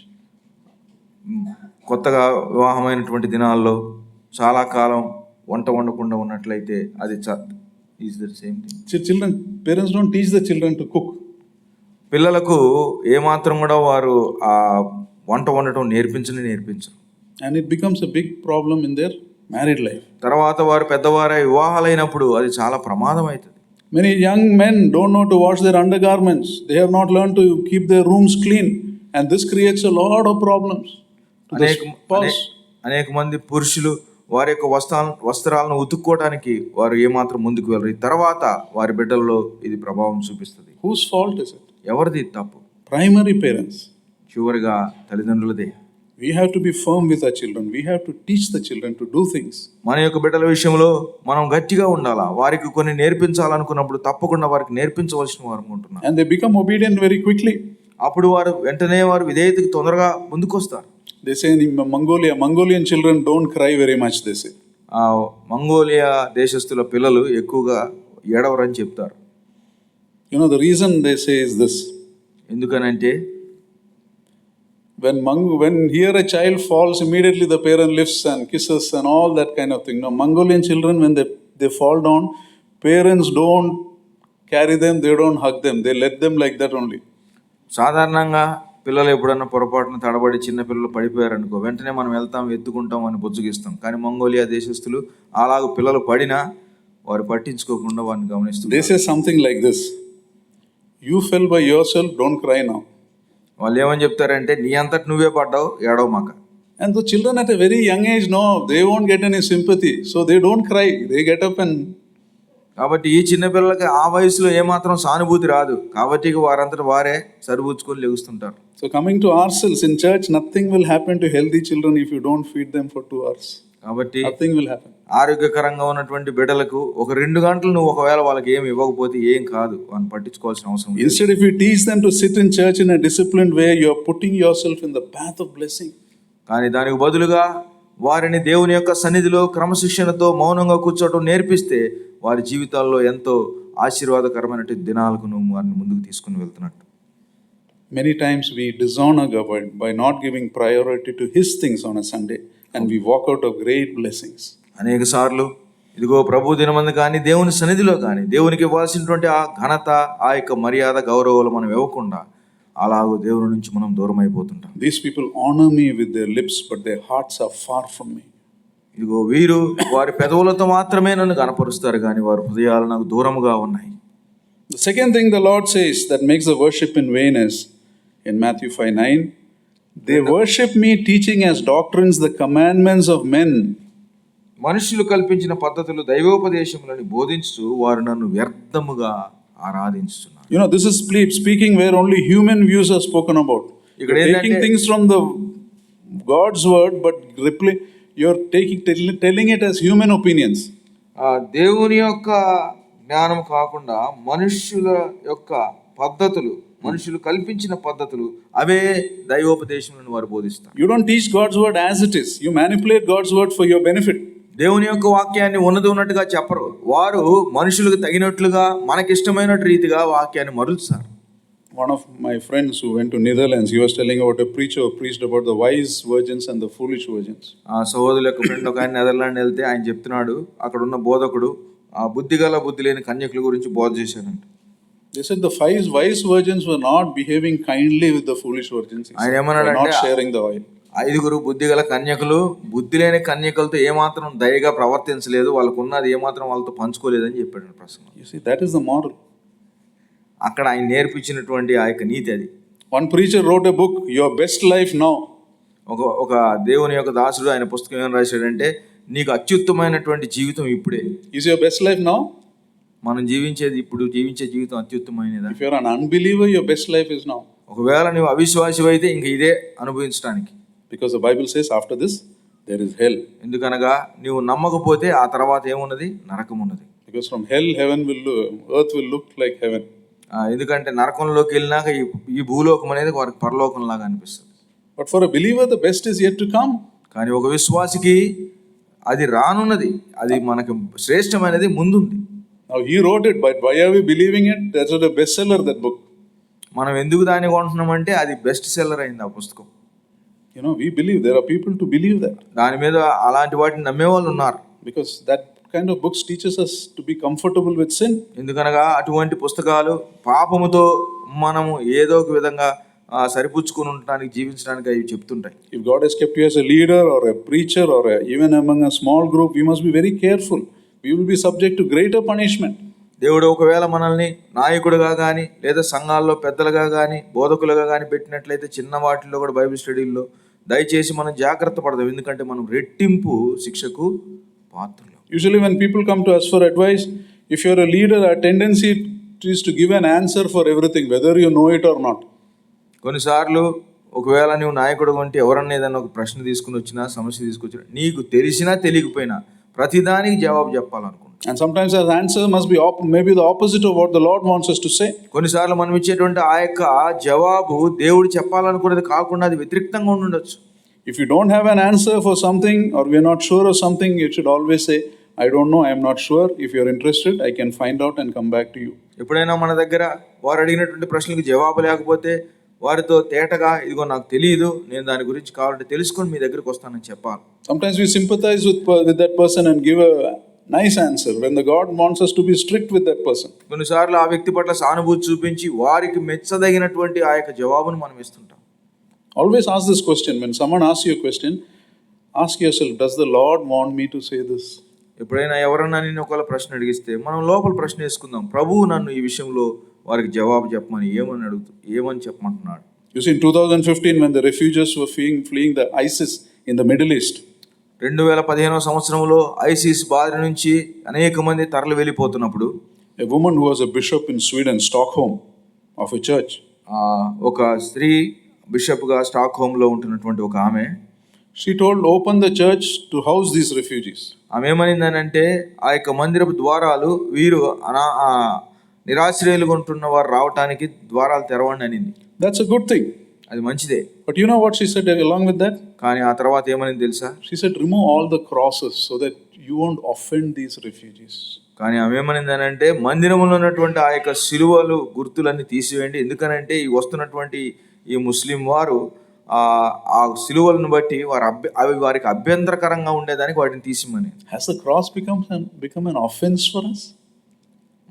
కొత్తగా వివాహమైనటువంటి దినాల్లో చాలా కాలం వంట వండకుండా ఉన్నట్లయితే అది is the same thing. Children, parents don't teach the children to cook. పిల్లలకు ఏమాత్రం కూడా వారు ఆ వంట వండటం నేర్పించరు. And it becomes a big problem in their married life. తర్వాత వారు పెద్దవారై వివాహాలైనప్పుడు అది చాలా ప్రమాదం అవుతుంది. Many young men don't know to wash their undergarments. They have not learned to keep their rooms clean, and this creates a lot of problems to the spouse. అనేక మంది పురుషులు వారి యొక్క వస్త్రాలను ఉతుక్కోవడానికి వారు ఏమాత్రం ముందుకు వెళ్ళరు. తర్వాత వారి బిడ్డల్లో ఇది ప్రభావం చూపిస్తుంది. Whose fault is it? ఎవరిది తప్పు? Primary parents. చివరిగా తల్లిదండ్రులదే. We have to be firm with our children. We have to teach the children to do things. మన యొక్క బిడ్డల విషయంలో మనం గట్టిగా ఉండాలా. వారికి కొన్ని నేర్పించాలనుకున్నప్పుడు తప్పకుండా వారికి నేర్పించవలసిన వారు అనుకుంటున్నాం. And they become obedient very quickly. అప్పుడు వారు వెంటనే వారు విధేయతకు తొందరగా ముందుకొస్తారు. They say in Mongolian children don't cry very much, they say. Mongolia దేశస్తుల పిల్లలు ఎక్కువగా ఏడవరని చెప్తారు. You know, the reason they say is this. ఎందుకనంటే when here a child falls, immediately the parent lifts and kisses and all that kind of thing. No, Mongolian children, when they fall down, parents don't carry them, they don't hug them, they let them like that only. సాధారణంగా పిల్లలు ఎప్పుడన్నా పొరపాటున తడబడి చిన్న పిల్లలు పడిపోయారనుకో, వెంటనే మనం వెళ్తాం, ఎత్తుకుంటాం అని బుజ్జగిస్తాం. కానీ మంగోలియా దేశస్తులు అలాగ పిల్లలు పడినా వారు పట్టించుకోకుండా వారిని గమనిస్తారు. They say something like this: you fell by yourself, don't cry now. వాళ్ళు ఏమని చెప్తారంటే, నీ అంతటి నువ్వే పడ్డావు, ఏడవ మాక. And the children at a very young age, no, they won't get any sympathy, so they don't cry, they get up and. కాబట్టి ఈ చిన్న పిల్లలకి ఆ వయసులో ఏమాత్రం సానుభూతి రాదు, కాబట్టి వారంతటా వారే సరిపుచ్చుకొని లెగుస్తుంటారు. So coming to ourselves in church, nothing will happen to healthy children if you don't feed them for 2 hours. కాబట్టి nothing will happen. ఆరోగ్యకరంగా ఉన్నటువంటి బిడ్డలకు ఒక 2 గంటలు నువ్వు ఒకవేళ వాళ్ళకి ఏమి ఇవ్వకపోతే ఏం కాదు, అని పట్టించుకోవాల్సిన అవసరం లేదు. Instead, if you teach them to sit in church in a disciplined way, you are putting yourself in the path of blessing. కానీ దానికి బదులుగా వారిని దేవుని యొక్క సన్నిధిలో క్రమశిక్షణతో మౌనంగా కూర్చోవడం నేర్పిస్తే వారి జీవితాల్లో ఎంతో ఆశీర్వాదకరమైన దినాలకు నువ్వు వారిని ముందుకు తీసుకుని వెళ్తున్నట్టు. Many times we dishonor God by not giving priority to His things on a Sunday, and we walk out of great blessings. అనేక సార్లు ఇదిగో ప్రభు దినమందు కానీ దేవుని సన్నిధిలో కానీ దేవునికి ఇవ్వాల్సినటువంటి ఆ ఘనత, ఆ యొక్క మర్యాద, గౌరవాలు మనం ఇవ్వకుండా అలాగూ దేవుని నుంచి మనం దూరం అయిపోతుంటాం. These people honor me with their lips, but their hearts are far from me. ఇదిగో వీరు వారి పెదవులతో మాత్రమే నన్ను కనపరుస్తారు, కానీ వారి హృదయాలు నాకు దూరముగా ఉన్నాయి. The second thing the Lord says that makes the worship in vain is in Matthew 5:9, they worship me teaching as doctrines the commandments of men. మనుషులు కల్పించిన పద్ధతులు దైవోపదేశములను బోధించు వారు నన్ను వ్యర్థముగా ఆరాధించుతున్నారు. You know, this is speaking where only human views are spoken about. You're taking things from the God's word, but you're telling it as human opinions. దేవుని యొక్క జ్ఞానం కాకుండా మనుషుల యొక్క పద్ధతులు, మనుషులు కల్పించిన పద్ధతులు, అవే దైవోపదేశములను వారు బోధిస్తారు. You don't teach God's word as it is. You manipulate God's word for your benefit. దేవుని యొక్క వాక్యాన్ని ఉన్నది ఉన్నట్టుగా చెప్పరు. వారు మనుషులకు తగినట్లుగా మనకిష్టమైనట్టు రీతిగా వాక్యాన్ని మరులుస్తారు. One of my friends who went to Netherlands, he was telling about a preacher who preached about the wise virgins and the foolish virgins. ఆ సహోదరుల యొక్క ఫ్రెండ్ ఒక ఆయన నెదర్లాండ్ వెళ్తే ఆయన చెప్తున్నాడు, అక్కడ ఉన్న బోధకుడు ఆ బుద్ధిగల బుద్ధి లేని కన్యకుల గురించి బోధ చేశాడంట. They said the 5 wise virgins were not behaving kindly with the foolish virgins. ఆయన ఏమన్నాడంటే, not sharing the oil. 5 బుద్ధిగల కన్యకులు బుద్ధి లేని కన్యకులతో ఏమాత్రం దయగా ప్రవర్తించలేదు, వాళ్ళకు ఉన్నది ఏమాత్రం వాళ్ళతో పంచుకోలేదని చెప్పాడు ప్రసంగం. You see, that is the moral. అక్కడ ఆయన నేర్పించినటువంటి ఆ యొక్క నీతి అది. One preacher wrote a book, Your Best Life Now. ఒక దేవుని యొక్క దాసుడు ఆయన పుస్తకం ఏమని రాశాడంటే, నీకు అత్యుత్తమైనటువంటి జీవితం ఇప్పుడే. Is your best life now? మనం జీవించే జీవితం అత్యుత్తమైనదా? If you're an unbeliever, your best life is now. ఒకవేళ నువ్వు అవిశ్వాసి అయితే ఇంక ఇదే అనుభవించడానికి. Because the Bible says after this there is hell. ఎందుకనగా నువ్వు నమ్మకపోతే ఆ తర్వాత ఏమున్నది? నరకం ఉన్నది. Because from hell earth will look like heaven. ఎందుకంటే నరకంలోకి వెళ్ళినాక ఈ భూలోకం అనేది వారికి పరలోకం లాగా అనిపిస్తుంది. But for a believer, the best is yet to come. కానీ ఒక విశ్వాసికి అది రానున్నది, అది మనకు శ్రేష్టమైనది ముందుంది. Now he wrote it, but why are we believing it? That's a bestseller, that book. మనం ఎందుకు దాన్ని కొంటున్నామంటే అది బెస్ట్ సెల్లర్ అయింది ఆ పుస్తకం. We believe. There are people to believe that. దాని మీద అలాంటి వాటిని నమ్మేవాళ్ళు ఉన్నారు. Because that kind of books teaches us to be comfortable with sin. ఎందుకనగా అటువంటి పుస్తకాలు పాపముతో మనము ఏదో ఒక విధంగా సరిపుచ్చుకుని ఉండడానికి, జీవించడానికి అవి చెప్తుంటాయి. If God has kept you as a leader or a preacher or even among a small group, we must be very careful. We will be subject to greater punishment. దేవుడు ఒకవేళ మనల్ని నాయకుడిగా కానీ లేదా సంఘాల్లో పెద్దలుగా కానీ బోధకులుగా కానీ పెట్టినట్లయితే చిన్న వాటిల్లో కూడా బైబిల్ స్టడీల్లో దయచేసి మనం జాగ్రత్త పడదాం. ఎందుకంటే మనం రెట్టింపు శిక్షకు పాత్రలు. Usually when people come to us for advice, if you are a leader, our tendency is to give an answer for everything, whether you know it or not. కొన్నిసార్లు ఒకవేళ నువ్వు నాయకుడు ఉంటే ఎవరన్నా ఏదైనా ఒక ప్రశ్న తీసుకుని వచ్చినా, సమస్య తీసుకొచ్చినా, నీకు తెలిసినా తెలియకపోయినా ప్రతిదానికి జవాబు చెప్పాలనుకుంటా. And sometimes our answer must be maybe the opposite of what the Lord wants us to say. కొన్నిసార్లు మనం ఇచ్చేటువంటి ఆ యొక్క జవాబు దేవుడు చెప్పాలనుకున్నది కాకుండా అది వ్యతిరేకంగా ఉండొచ్చు. If you don't have an answer for something or we are not sure of something, you should always say, I don't know, I am not sure. If you are interested, I can find out and come back to you. ఎప్పుడైనా మన దగ్గర వారు అడిగినటువంటి ప్రశ్నలకు జవాబు లేకపోతే వారితో తేటగా, ఇదిగో నాకు తెలియదు, నేను దాని గురించి కావాలంటే తెలుసుకొని మీ దగ్గరికి వస్తానని చెప్పాలి. Sometimes we sympathize with that person and give a nice answer when the God wants us to be strict with that person. కొన్నిసార్లు ఆ వ్యక్తి పట్ల సానుభూతి చూపించి వారికి మెచ్చదగినటువంటి ఆ యొక్క జవాబును మనం ఇస్తుంటాం. Always ask this question. When someone asks you a question, ask yourself, does the Lord want me to say this? ఎప్పుడైనా ఎవరన్నా నేను ఒకవేళ ప్రశ్న అడిగిస్తే మనం లోపల ప్రశ్న వేసుకుందాం, ప్రభువు నన్ను ఈ విషయంలో వారికి జవాబు చెప్పమని ఏమని చెప్పమంటున్నాడు. You see, in 2015 when the refugees were fleeing the ISIS in the Middle East, 2015వ సంవత్సరంలో ఐసిస్ బారి నుంచి అనేక మంది తరలి వెళ్ళిపోతున్నప్పుడు a woman who was a bishop in Sweden, Stockholm, of a church, ఒక స్త్రీ బిషప్గా స్టాక్హోమ్లో ఉంటున్నటువంటి ఒక ఆమె, she told, open the church to house these refugees. ఆమె ఏమనిందనంటే, ఆ యొక్క మందిరపు ద్వారాలు వీరు నిరాశ్రయులుగా ఉంటున్న వారు రావటానికి ద్వారాలు తెరవండి అనింది. That's a good thing. అది మంచిదే. But you know what she said along with that? కానీ ఆ తర్వాత ఏమని తెలుసా? She said, remove all the crosses so that you won't offend these refugees. కానీ ఆమె ఏమనిందనంటే, మందిరంలో ఉన్నటువంటి ఆ యొక్క సిలువలు గుర్తులన్నీ తీసివేయండి. ఎందుకనంటే ఈ వస్తున్నటువంటి ఈ ముస్లిం వారు ఆ సిలువలను బట్టి అవి వారికి అభ్యంతరకరంగా ఉండేదానికి వాటిని తీసిమని. Has the cross become an offense for us?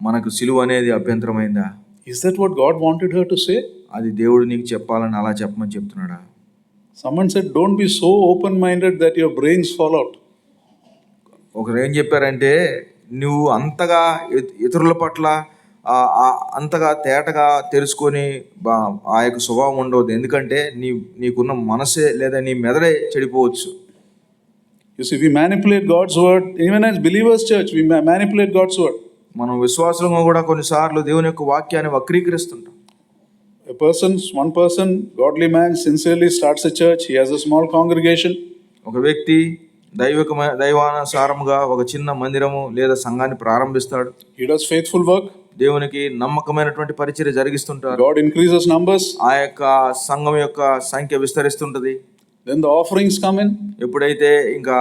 మనకు సిలువ అనేది అభ్యంతరమైందా? Is that what God wanted her to say? అది దేవుడు నీకు చెప్పాలని అలా చెప్పమని చెప్తున్నాడా? Someone said, don't be so open-minded that your brains fall out. ఒకరు ఏం చెప్పారంటే, నువ్వు అంతగా ఇతరుల పట్ల అంతగా తేటగా తెలుసుకొని ఆ యొక్క స్వభావం ఉండవద్దు. ఎందుకంటే నీకున్న మనసే లేదా నీ మెదడే చెడిపోవచ్చు. You see, we manipulate God's word. Even as believers church, we manipulate God's word. మనం విశ్వాసంగా కూడా కొన్నిసార్లు దేవుని యొక్క వాక్యాన్ని వక్రీకరిస్తుంటాం. One person, godly man, sincerely starts a church. He has a small congregation. ఒక వ్యక్తి దైవానుసారముగా ఒక చిన్న మందిరము లేదా సంఘాన్ని ప్రారంభిస్తాడు. He does faithful work. దేవునికి నమ్మకమైనటువంటి పరిచర్య జరిగిస్తుంటారు. God increases numbers. ఆ యొక్క సంఘం యొక్క సంఖ్య విస్తరిస్తుంటది. Then the offerings come in. ఎప్పుడైతే ఇంకా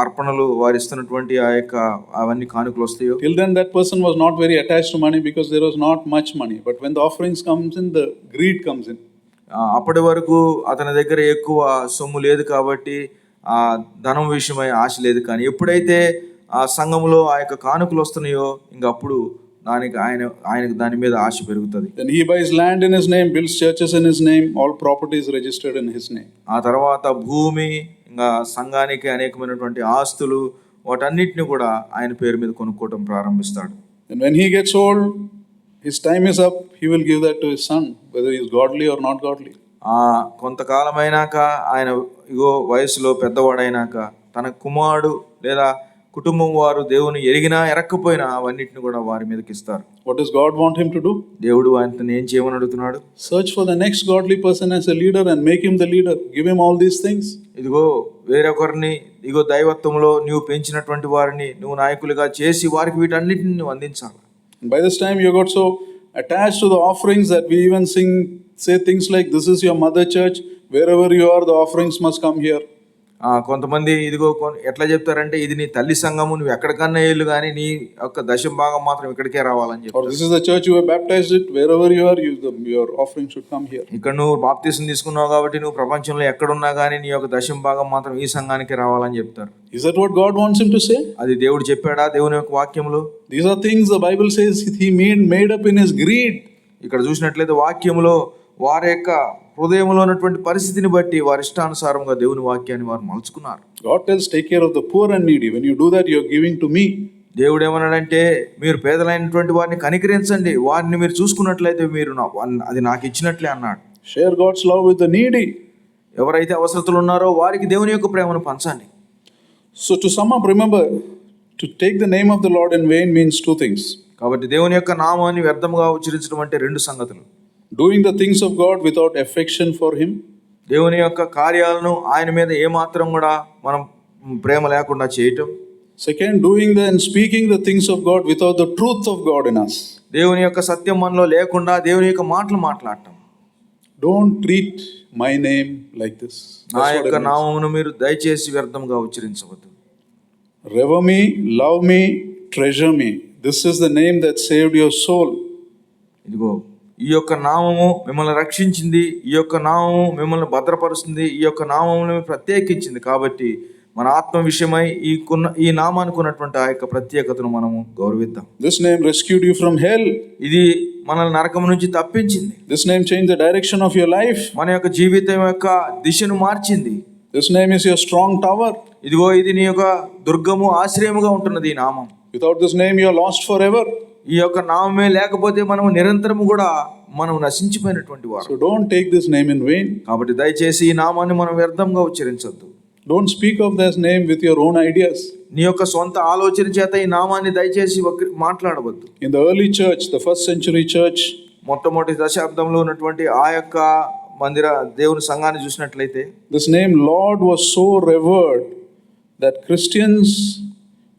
అర్పణలు వారు ఇస్తున్నటువంటి ఆ యొక్క అవన్నీ కానుకలు వస్తాయో, till then that person was not very attached to money because there was not much money. But when the offerings comes in, the greed comes in. అప్పటి వరకు అతని దగ్గర ఎక్కువ సొమ్ము లేదు కాబట్టి ఆ ధనం విషయమై ఆశ లేదు. కానీ ఎప్పుడైతే ఆ సంఘంలో ఆ యొక్క కానుకలు వస్తున్నాయో, ఇంకా అప్పుడు ఆయనకు దాని మీద ఆశ పెరుగుతుంది. Then he buys land in his name, builds churches in his name, all properties registered in his name. ఆ తర్వాత భూమి, ఇంకా సంఘానికి అనేకమైనటువంటి ఆస్తులు, వాటన్నిటిని కూడా ఆయన పేరు మీద కొనుక్కోవటం ప్రారంభిస్తాడు. And when he gets old, his time is up, he will give that to his son, whether he is godly or not godly. కొంతకాలం అయినాక ఆయన వయసులో పెద్దవాడైనాక తన కుమారుడు లేదా కుటుంబం వారు దేవుని ఎరిగినా ఎరక్కపోయినా అవన్నిటిని కూడా వారి మీదకి ఇస్తారు. What does God want him to do? దేవుడు ఆయనను ఏం చేయమని అడుగుతున్నాడు? Search for the next godly person as a leader and make him the leader. Give him all these things. ఇదిగో వేరొకరిని దైవత్వంలో నువ్వు పెంచినటువంటి వారిని నువ్వు నాయకులుగా చేసి వారికి వీటన్నిటిని నువ్వు అందించాలి. And by this time you got so attached to the offerings that we even say things like, "This is your mother church. Wherever you are, the offerings must come here." కొంతమంది ఇదిగో ఎట్లా చెప్తారంటే, ఇది నీ తల్లి సంఘము, నువ్వు ఎక్కడికన్నా వెళ్ళు కానీ నీ యొక్క దశమ భాగం మాత్రం ఇక్కడికే రావాలని Or చెప్తారు. this is the church you were baptized in. Wherever you are, your offering should come here. ఇక్కడ నువ్వు బాప్తిసం తీసుకున్నావు కాబట్టి నువ్వు ప్రపంచంలో ఎక్కడున్నా కానీ నీ యొక్క దశమ భాగం మాత్రం ఈ సంఘానికి రావాలని చెప్తారు. Is that what God wants him to say? అది దేవుడు చెప్పాడా దేవుని యొక్క వాక్యంలో? These are things the Bible says he made up in his greed. ఇక్కడ చూసినట్లయితే వాక్యంలో వారి యొక్క హృదయంలో ఉన్నటువంటి పరిస్థితిని బట్టి వారి ఇష్టానుసారంగా దేవుని వాక్యాన్ని వారు మలుచుకున్నారు. God tells, "Take care of the poor and needy. When you do that, you are giving to me." దేవుడు ఏమన్నాడంటే, మీరు పేదలైనటువంటి వారిని కనికరించండి, వారిని మీరు చూసుకున్నట్లయితే మీరు అది నాకు ఇచ్చినట్లే అన్నాడు. Share God's love with the needy. ఎవరైతే అవసరతలు ఉన్నారో వారికి దేవుని యొక్క ప్రేమను పంచండి. So to sum up, remember, to take the name of the Lord in vain means two things. కాబట్టి దేవుని యొక్క నామాన్ని వ్యర్థముగా ఉచ్చరించడం అంటే రెండు సంగతులు. Doing the things of God without affection for him. దేవుని యొక్క కార్యాలను ఆయన మీద ఏమాత్రం కూడా మనం ప్రేమ లేకుండా చేయటం. Second, doing and speaking the things of God without the truth of God in us. దేవుని యొక్క సత్యం మనలో లేకుండా దేవుని యొక్క మాటలు మాట్లాడటం. Don't treat my name like this. నా యొక్క నామమును మీరు దయచేసి వ్యర్థంగా ఉచ్చరించవద్దు. Revere me, love me, treasure me. This is the name that saved your soul. ఇదిగో ఈ యొక్క నామము మిమ్మల్ని రక్షించింది, ఈ యొక్క నామము మిమ్మల్ని భద్రపరుస్తుంది, ఈ యొక్క నామమును ప్రత్యేకించింది. కాబట్టి మన ఆత్మ విషయమై ఈ నామానికి ఉన్నటువంటి ఆ యొక్క ప్రత్యేకతను మనము గౌరవిద్దాం. This name rescued you from hell. ఇది మనల్ని నరకం నుంచి తప్పించింది. This name changed the direction of your life. మన యొక్క జీవితం యొక్క దిశను మార్చింది. This name is your strong tower. ఇదిగో ఇది నీ యొక్క దుర్గము, ఆశ్రయముగా ఉంటున్నది ఈ నామం. Without this name you are lost forever. ఈ యొక్క నామమే లేకపోతే మనము నిరంతరము కూడా మనం నశించిపోయినటువంటి వారు. So don't take this name in vain. కాబట్టి దయచేసి ఈ నామాన్ని మనం వ్యర్థంగా ఉచ్చరించొద్దు. Don't speak of this name with your own ideas. నీ యొక్క సొంత ఆలోచన చేత ఈ నామాన్ని దయచేసి మాట్లాడవద్దు. In the early church, the first century church, మొట్టమొదటి దశాబ్దంలో ఉన్నటువంటి ఆ యొక్క దేవుని సంఘాన్ని చూసినట్లయితే, this name Lord was so revered that Christians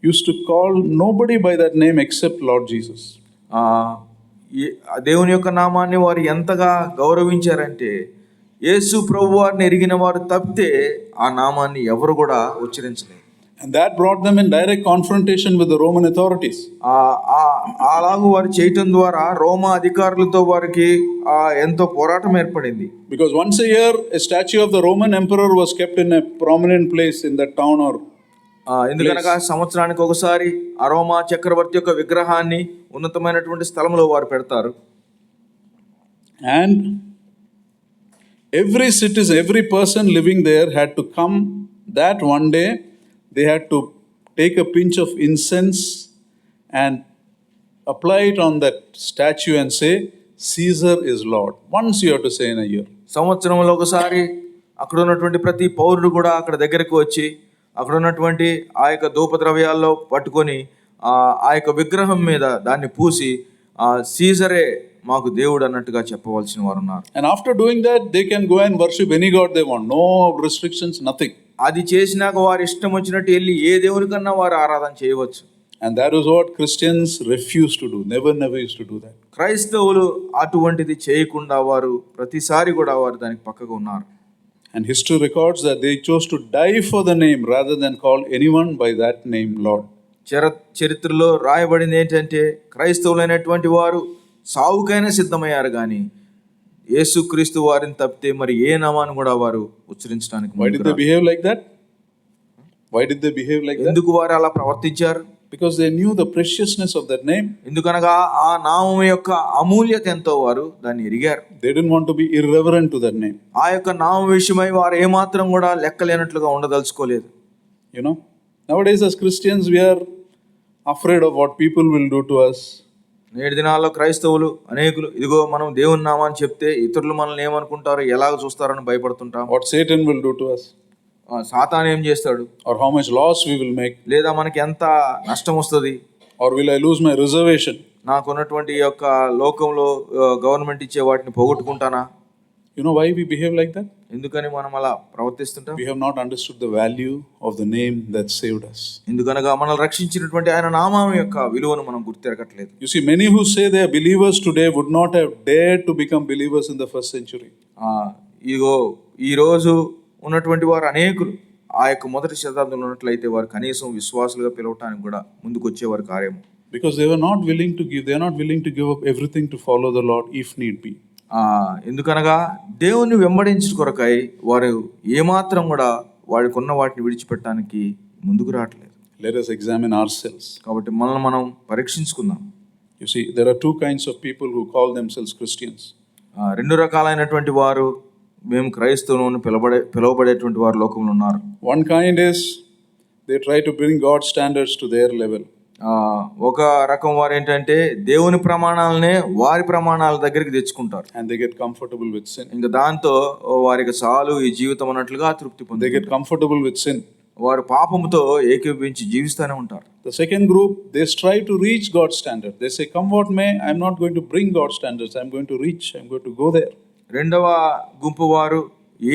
used to call nobody by that name except Lord Jesus. దేవుని యొక్క నామాన్ని వారు ఎంతగా గౌరవించారంటే, యేసు ప్రభు వారిని ఎరిగిన వారు తప్పితే ఆ నామాన్ని ఎవరు కూడా ఉచ్చరించలేదు. And that brought them in direct confrontation with the Roman authorities. అలాగూ వారు చేయటం ద్వారా రోమా అధికారులతో వారికి ఎంతో పోరాటం ఏర్పడింది. Because once a year a statue of the Roman emperor was kept in a prominent place in that town or ఎందుకనగా సంవత్సరానికి ఒకసారి ఆ రోమా చక్రవర్తి యొక్క విగ్రహాన్ని ఉన్నతమైనటువంటి స్థలంలో వారు పెడతారు. And every citizen, every person living there had to come that one day. They had to take a pinch of incense and apply it on that statue and say, "Caesar is Lord." Once you have to say in a year. సంవత్సరంలో ఒకసారి అక్కడ ఉన్నటువంటి ప్రతి పౌరుడు కూడా అక్కడ దగ్గరకు వచ్చి అక్కడ ఉన్నటువంటి ఆ యొక్క ధూపద్రవ్యాల్లో పట్టుకొని ఆ యొక్క విగ్రహం మీద దాన్ని పూసి సీజరే మాకు దేవుడు అన్నట్టుగా చెప్పవలసిన వారు ఉన్నారు. And after doing that, they can go and worship any god they want. No restrictions, nothing. అది చేసినాక వారి ఇష్టం వచ్చినట్టు వెళ్ళి ఏ దేవునికన్నా వారు ఆరాధన చేయవచ్చు. And that is what Christians refuse to do. Never used to do that. క్రైస్తవులు అటువంటిది చేయకుండా వారు ప్రతిసారి కూడా వారు దానికి పక్కగా ఉన్నారు. And history records that they chose to die for the name rather than call anyone by that name Lord. చరిత్రలో రాయబడింది ఏంటంటే, క్రైస్తవులైనటువంటి వారు సావుకైనా సిద్ధమయ్యారు కానీ యేసుక్రీస్తు వారిని తప్పితే మరి ఏ నామాన్ని కూడా వారు ఉచ్చరించడానికి. Why did they behave like that? ఎందుకు వారు అలా ప్రవర్తించారు? Because they knew the preciousness of that name. ఎందుకనగా ఆ నామం యొక్క అమూల్యత ఎంతో వారు దాన్ని ఎరిగారు. They didn't want to be irreverent to that name. ఆ యొక్క నామం విషయమై వారు ఏమాత్రం కూడా లెక్కలేనట్లుగా ఉండదలుచుకోలేదు. You know, nowadays as Christians we are afraid of what people will do to us. నేటి దినాల్లో క్రైస్తవులు అనేకులు ఇదిగో మనం దేవుని నామాన్ని చెప్తే ఇతరులు మనల్ని ఏమనుకుంటారో, ఎలాగ చూస్తారని భయపడుతుంటాం. What Satan will do to us. సాతాను ఏం చేస్తాడు, or how much loss we will make, లేదా మనకి ఎంత నష్టం వస్తుంది, or will I lose my reservation, నాకు ఉన్నటువంటి యొక్క లోకంలో గవర్నమెంట్ ఇచ్చే వాటిని పోగొట్టుకుంటానా. You know why we behave like that? ఎందుకని మనం అలా ప్రవర్తిస్తుంటాం? We have not understood the value of the name that saved us. ఎందుకనగా మనల్ని రక్షించినటువంటి ఆయన నామం యొక్క విలువను మనం గుర్తెరగట్లేదు. You see, many who say they are believers today would not have dared to become believers in the first century. ఇగో ఈరోజు ఉన్నటువంటి వారు అనేకులు ఆ యొక్క మొదటి శతాబ్దంలో ఉన్నట్లయితే వారు కనీసం విశ్వాసులుగా పిలవటానికి కూడా ముందుకు వచ్చేవారు కార్యము. Because they are not willing to give up everything to follow the Lord if need be. ఎందుకనగా దేవుని వెంబడించు కొరకై వారు ఏమాత్రం కూడా వారికి ఉన్న వాటిని విడిచిపెట్టడానికి ముందుకు రావట్లేదు. Let us examine ourselves. కాబట్టి మనల్ని మనం పరీక్షించుకుందాం. You see, there are two kinds of people who call themselves Christians. రెండు రకాలైనటువంటి వారు మేము క్రైస్తవులను పిలువబడేటువంటి వారు లోకంలో ఉన్నారు. One kind is they try to bring God's standards to their level. ఒక రకం వారు ఏంటంటే దేవుని ప్రమాణాలనే వారి ప్రమాణాల దగ్గరికి తెచ్చుకుంటారు. And they get comfortable with sin. ఇంకా దాంతో వారికి చాలు ఈ జీవితం అన్నట్లుగా తృప్తి పొందుతారు. They get comfortable with sin. వారు పాపముతో ఏకీభవించి జీవిస్తూనే ఉంటారు. The second group, they strive to reach God's standard. They say, come what may, I'm not going to bring God's standards. I'm going to go there. రెండవ గుంపు వారు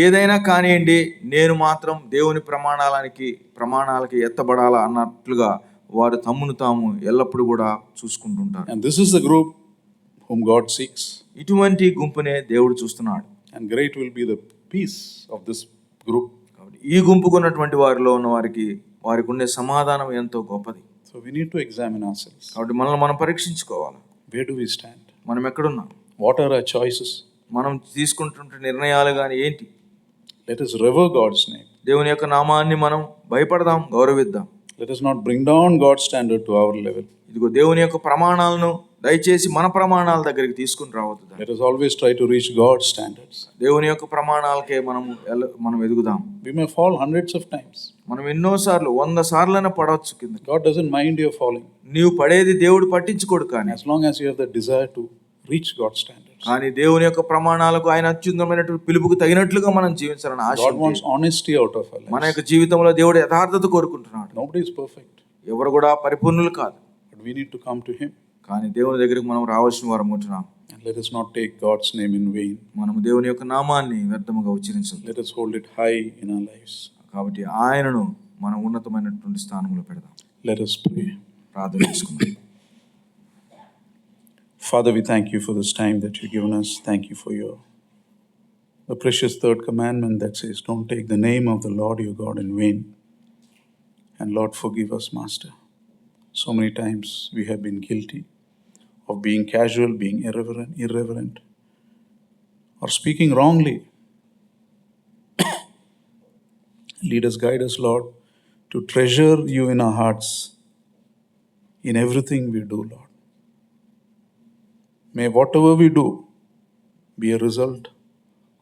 ఏదైనా కానివ్వండి, నేను మాత్రం దేవుని ప్రమాణాలకి ఎత్తబడాలా అన్నట్లుగా వారు తమ్మును తాము ఎల్లప్పుడూ కూడా చూసుకుంటుంటారు. And this is the group whom God seeks. ఇటువంటి గుంపునే దేవుడు చూస్తున్నాడు. And great will be the peace of this group. కాబట్టి ఈ గుంపుకు ఉన్నటువంటి వారిలో ఉన్న వారికి ఉండే సమాధానం ఎంతో గొప్పది. So we need to examine ourselves. కాబట్టి మనల్ని మనం పరీక్షించుకోవాలి. Where do we stand? మనం ఎక్కడున్నాం? What are our choices? మనం తీసుకుంటున్న నిర్ణయాలు కానీ ఏంటి? Let us revere God's name. దేవుని యొక్క నామాన్ని మనం భయపడదాం, గౌరవిద్దాం. Let us not bring down God's standard to our level. ఇదిగో దేవుని యొక్క ప్రమాణాలను దయచేసి మన ప్రమాణాల దగ్గరికి తీసుకుని రావద్దు. Let us always try to reach God's standards. దేవుని యొక్క ప్రమాణాలకే మనం ఎదుగుదాం. We may fall hundreds of times. మనం ఎన్నోసార్లు 100 సార్లైనా పడవచ్చు కింద. God doesn't mind your falling. నీవు పడేది దేవుడు పట్టించుకోడు. కానీ as long as you have the desire to reach God's standards. కానీ దేవుని యొక్క ప్రమాణాలకు ఆయన అత్యున్నతమైనటువంటి పిలుపుకు తగినట్లుగా మనం జీవించాలని ఆశ. God wants honesty out of our lives. మన యొక్క జీవితంలో దేవుడు యథార్థత కోరుకుంటున్నాడు. Nobody is perfect. ఎవరు కూడా పరిపూర్ణులు కాదు. But we need to come to him. కానీ దేవుని దగ్గరికి మనం రావాల్సిన వారం ఉంటున్నాం. And let us not take God's name in vain. మనం దేవుని యొక్క నామాన్ని వ్యర్థముగా ఉచ్చరించదు. Let us hold it high in our lives. కాబట్టి ఆయనను మనం ఉన్నతమైనటువంటి స్థానంలో పెడదాం. Let us pray. ప్రార్థన చేసుకుందాం. Father, we thank you for this time that you've given us. Thank you for the precious third commandment that says, don't take the name of the Lord your God in vain. And Lord, forgive us, Master. So many times we have been guilty of being casual, being irreverent, or speaking wrongly. Lead us, guide us, Lord, to treasure you in our hearts in everything we do, Lord. May whatever we do be a result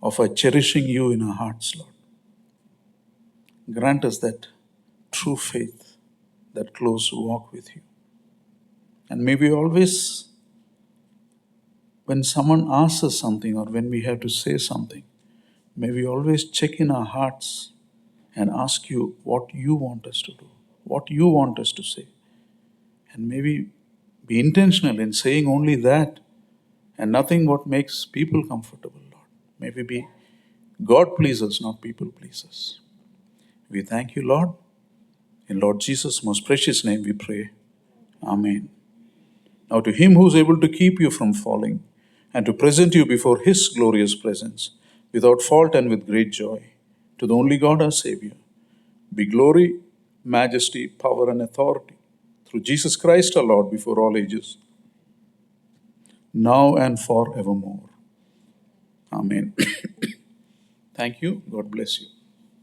of our cherishing you in our hearts, Lord. Grant us that true faith, that close walk with you. And may we always, when someone asks us something or when we have to say something, may we always check in our hearts and ask you what you want us to do, what you want us to say. And may we be intentional in saying only that and nothing what makes people comfortable, Lord. May we be God pleasers, not people pleasers. We thank you, Lord. In Lord Jesus' most precious name we pray. Amen. Now to him who is able to keep you from falling and to present you before his glorious presence without fault and with great joy, to the only God our Savior, be glory, majesty, power and authority through Jesus Christ our Lord before all ages, now and forevermore. Amen. Thank you. God bless you.